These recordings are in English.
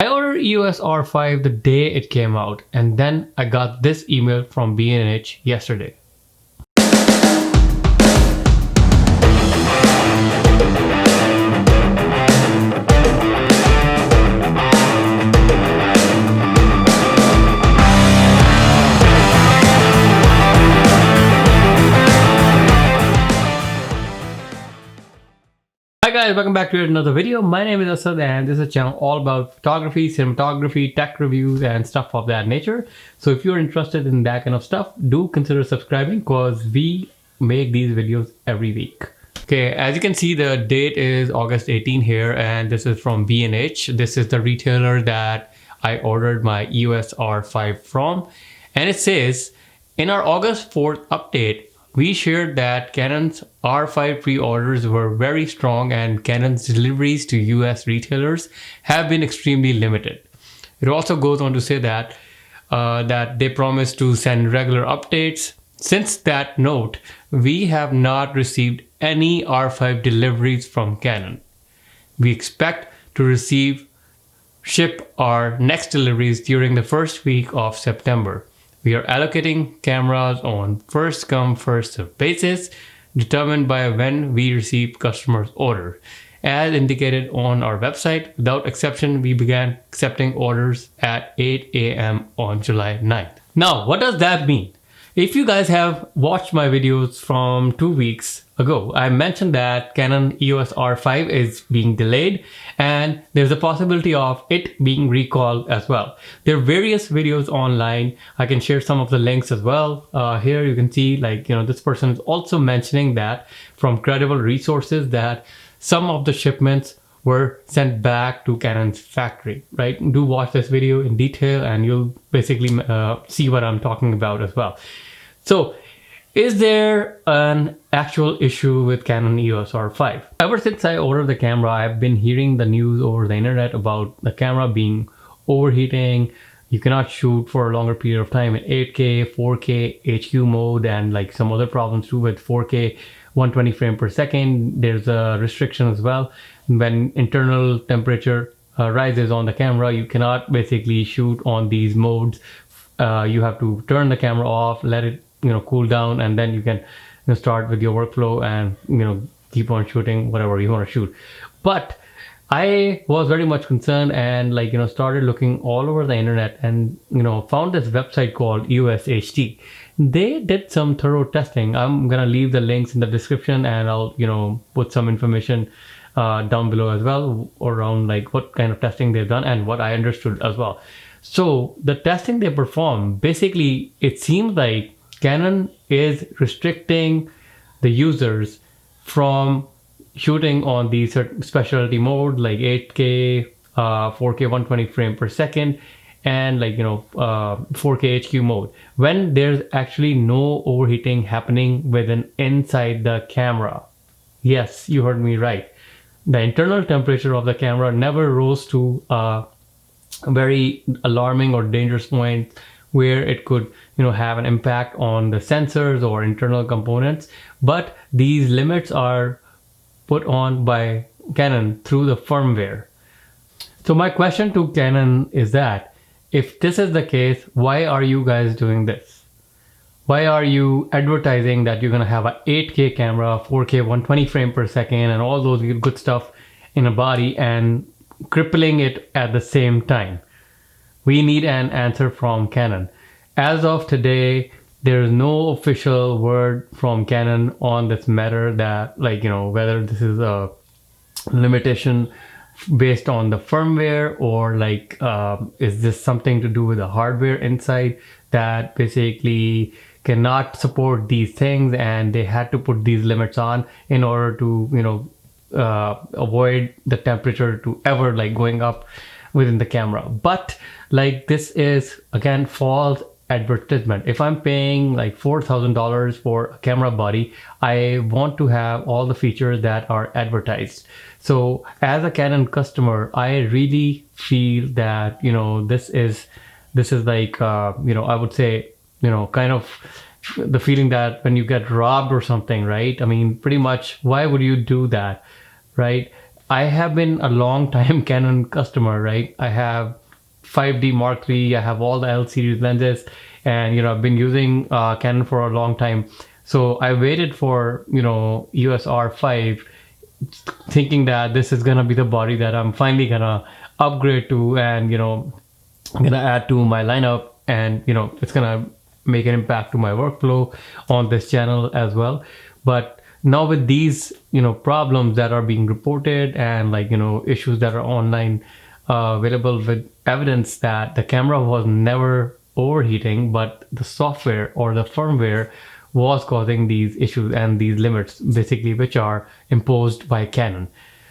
I ordered EOS R5 the day it came out, and then I got this email from B&H yesterday. Hi guys, welcome back to another video. My name is Asad and this is a channel all about photography, cinematography, tech reviews and stuff of that nature. So if you're interested in that kind of stuff, do consider subscribing because we make these videos every week. Okay, as you can see, the date is August 18 here and this is from B&H. This is the retailer that I ordered my EOS R5 from, and it says, in our August 4th update, we shared that Canon's R5 pre-orders were very strong and Canon's deliveries to US retailers have been extremely limited. It also goes on to say that they promise to send regular updates. Since that note, we have not received any R5 deliveries from Canon. We expect to ship our next deliveries during the first week of September. We are allocating cameras on first come first served basis determined by when we receive customers' order. As indicated on our website, without exception, we began accepting orders at 8 a.m. on July 9th. Now, what does that mean? If you guys have watched my videos from 2 weeks ago, I mentioned that Canon EOS R5 is being delayed and there's a possibility of it being recalled as well. There are various videos online. I can share some of the links as well. Here you can see, this person is also mentioning that from credible resources that some of the shipments were sent back to Canon's factory, right? Do watch this video in detail and you'll basically see what I'm talking about as well. So, is there an actual issue with Canon EOS R5? Ever since I ordered the camera, I've been hearing the news over the internet about the camera being overheating. You cannot shoot for a longer period of time in 8K, 4K, HQ mode, and like some other problems too with 4K, 120 frames per second. There's a restriction as well. When internal temperature rises on the camera, you cannot basically shoot on these modes. You have to turn the camera off, let it cool down, and then you can start with your workflow and keep on shooting whatever you want to shoot. But I was very much concerned and started looking all over the internet and found this website called USHD. They did some thorough testing. I'm gonna leave the links in the description and I'll put some information down below as well around what kind of testing they've done and what I understood as well. So the testing they performed, basically it seems like Canon is restricting the users from shooting on these certain specialty mode like 8K, 4K 120 frame per second, and 4K HQ mode when there's actually no overheating happening inside the camera. Yes, you heard me right. The internal temperature of the camera never rose to a very alarming or dangerous point where it could have an impact on the sensors or internal components, but these limits are put on by Canon through the firmware. So my question to Canon is that if this is the case, why are you guys doing this? Why are you advertising that you're gonna have a 8K camera, 4K 120 frame per second and all those good stuff in a body and crippling it at the same time? We need an answer from Canon. As of today, there is no official word from Canon on this matter that whether this is a limitation based on the firmware or is this something to do with the hardware inside that basically cannot support these things and they had to put these limits on in order to avoid the temperature to ever going up within the camera. But this is again false advertisement. If I'm paying $4,000 for a camera body, I want to have all the features that are advertised. So as a Canon customer, I really feel that this is I would say kind of the feeling that when you get robbed or something, right? I mean, pretty much why would you do that, right? I have been a long time Canon customer, right? I have 5D Mark III, I have all the L series lenses, and I've been using Canon for a long time. So I waited for EOS R5, thinking that this is gonna be the body that I'm finally gonna upgrade to, and I'm gonna add to my lineup, and it's gonna make an impact to my workflow on this channel as well. But now with these problems that are being reported, and issues that are online available, with evidence that the camera was never overheating, but the software or the firmware was causing these issues and these limits, basically, which are imposed by Canon.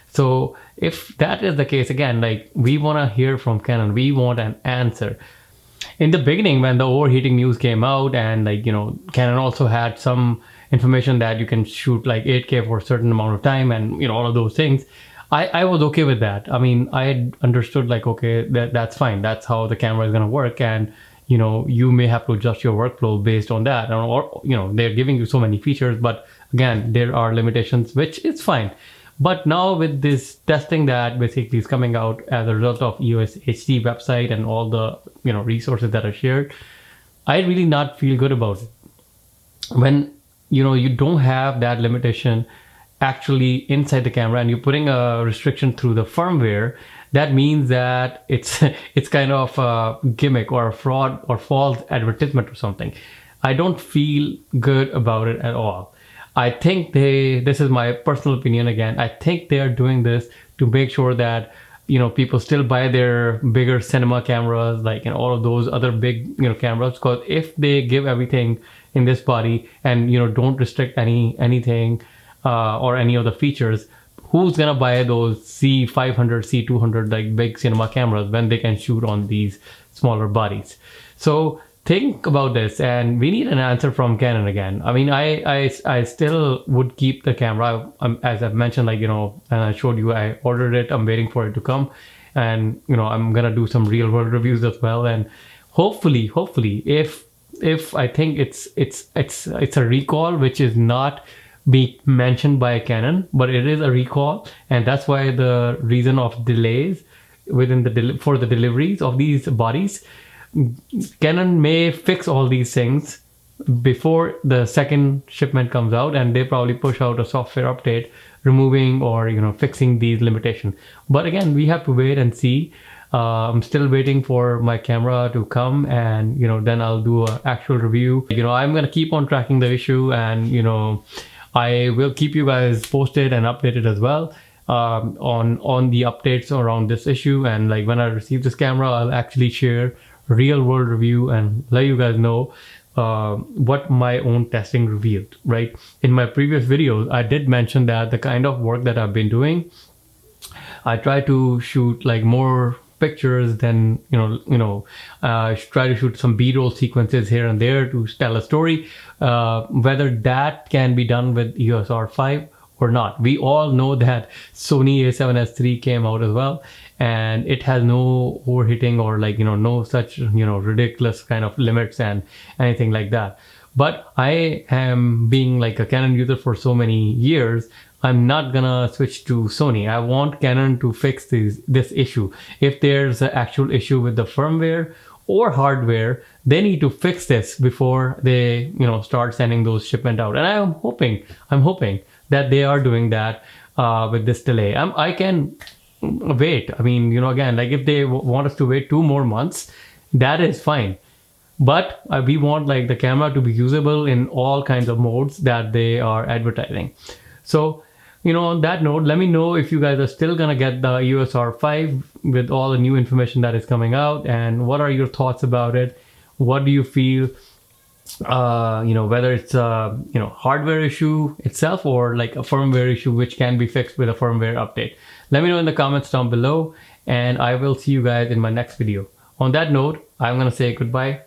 So if that is the case, again, we want to hear from Canon, we want an answer. In the beginning, when the overheating news came out, and Canon also had some information that you can shoot 8K for a certain amount of time, and all of those things, I was okay with that. I mean, I had understood okay, that's fine, that's how the camera is going to work, and you may have to adjust your workflow based on that, or they're giving you so many features, but again, there are limitations, which is fine. But now with this testing that basically is coming out as a result of USHD website and all the resources that are shared, I really not feel good about it. When you don't have that limitation actually inside the camera, and you're putting a restriction through the firmware, that means that it's kind of a gimmick or a fraud or false advertisement or something. I don't feel good about it at all. I think this is my personal opinion again, I think they are doing this to make sure that people still buy their bigger cinema cameras, and all of those other big cameras, because if they give everything in this body and don't restrict anything or any of the features, who's gonna buy those C500, C200 big cinema cameras when they can shoot on these smaller bodies? So think about this, and we need an answer from Canon again. I mean, I still would keep the camera, as I've mentioned, and I showed you, I ordered it, I'm waiting for it to come, and I'm gonna do some real world reviews as well, and hopefully if I think it's a recall, which is not be mentioned by Canon, but it is a recall, and that's why the reason of delays within for the deliveries of these bodies. Canon may fix all these things before the second shipment comes out, and they probably push out a software update removing or fixing these limitations. But again, we have to wait and see. I'm still waiting for my camera to come, and then I'll do an actual review. I'm gonna keep on tracking the issue, and I will keep you guys posted and updated as well on the updates around this issue. And when I receive this camera, I'll actually share real world review and let you guys know what my own testing revealed. Right, in my previous videos I did mention that the kind of work that I've been doing, I try to shoot more pictures than try to shoot some b-roll sequences here and there to tell a story. Whether that can be done with EOS R5 or not, we all know that Sony A7S III came out as well, and it has no overheating or no such ridiculous kind of limits and anything like that. But I am being a Canon user for so many years, I'm not gonna switch to Sony. I want Canon to fix this issue. If there's an actual issue with the firmware or hardware, they need to fix this before they start sending those shipment out. And I'm hoping that they are doing that with this delay. I can wait. I mean, again, if they want us to wait 2 more months, that is fine. But we want the camera to be usable in all kinds of modes that they are advertising. So on that note, let me know if you guys are still gonna get the EOS R5 with all the new information that is coming out, and what are your thoughts about it. What do you feel, whether it's a hardware issue itself or a firmware issue which can be fixed with a firmware update. Let me know in the comments down below, and I will see you guys in my next video. On that note, I'm gonna say goodbye.